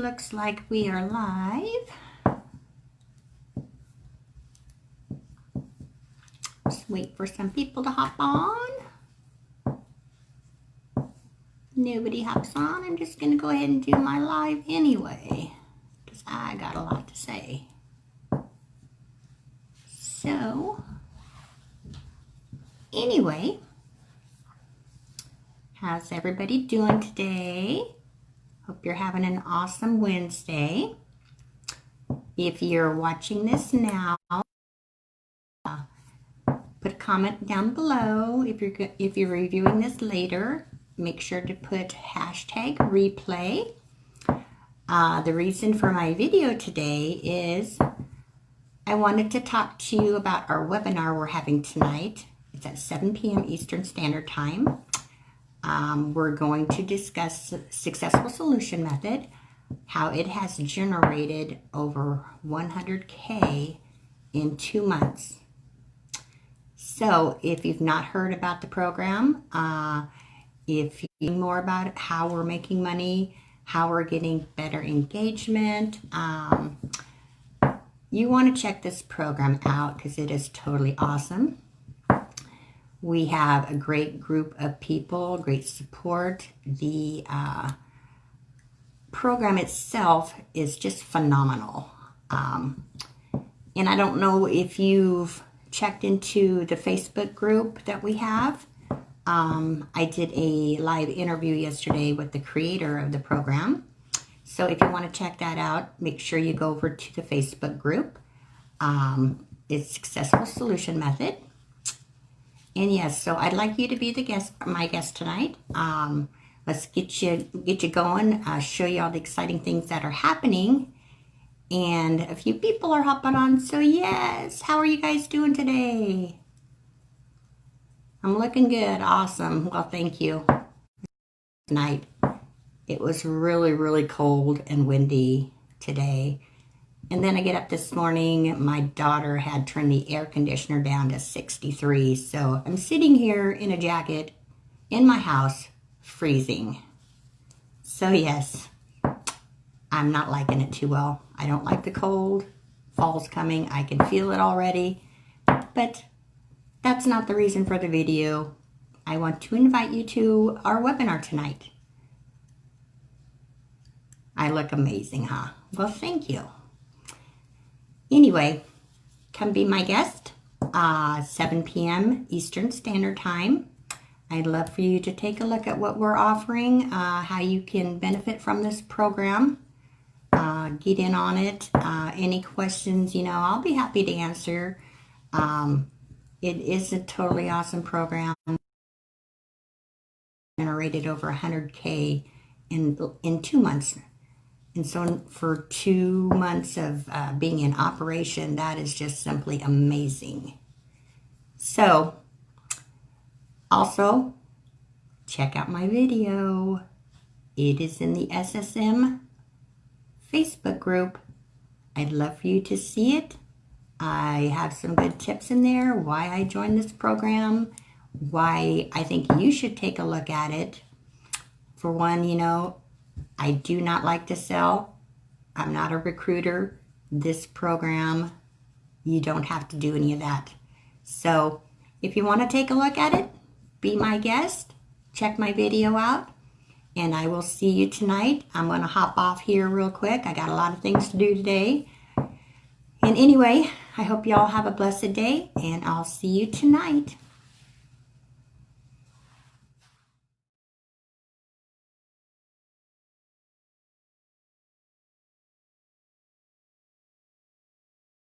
looks like we are live. Just wait for some people to hop on. Nobody hops on. I'm just going to go ahead and do my live anyway, because I got a lot to say. So, anyway, how's everybody doing today? Hope you're having an awesome Wednesday. If you're watching this now, put a comment down below. If you're reviewing this later, make sure to put hashtag replay. The reason for my video today is I wanted to talk to you about our webinar we're having tonight. It's at 7 p.m. Eastern Standard Time. We're going to discuss Successful Solution Method, how it has generated over 100K in 2 months. So if you've not heard about the program, if you know more about how we're making money, how we're getting better engagement, you want to check this program out because it is totally awesome. We have a great group of people, great support. The program itself is just phenomenal. And I don't know if you've checked into the Facebook group that we have. I did a live interview yesterday with the creator of the program. So if you want to check that out, make sure you go over to the Facebook group. It's Successful Solution Method. And yes, so I'd like you to be my guest tonight. Let's get you going, show you all the exciting things that are happening. And a few people are hopping on, so yes, how are you guys doing today? I'm looking good, awesome. Well, thank you. Tonight, it was really, really cold and windy today. And then I get up this morning, my daughter had turned the air conditioner down to 63. So I'm sitting here in a jacket in my house, freezing. So yes, I'm not liking it too well. I don't like the cold. Fall's coming. I can feel it already. But that's not the reason for the video. I want to invite you to our webinar tonight. I look amazing, huh? Well, thank you. Anyway, come be my guest, 7 p.m. Eastern Standard Time. I'd love for you to take a look at what we're offering, how you can benefit from this program, get in on it. Any questions, I'll be happy to answer. It is a totally awesome program. Generated over 100K in 2 months. And so for 2 months of being in operation, that is just simply amazing. So, also, check out my video. It is in the SSM Facebook group. I'd love for you to see it. I have some good tips in there, why I joined this program, why I think you should take a look at it. For one, I do not like to sell. I'm not a recruiter. This program, you don't have to do any of that. So if you want to take a look at it, be my guest, check my video out, and I will see you tonight. I'm going to hop off here real quick. I got a lot of things to do today. And anyway, I hope you all have a blessed day, and I'll see you tonight.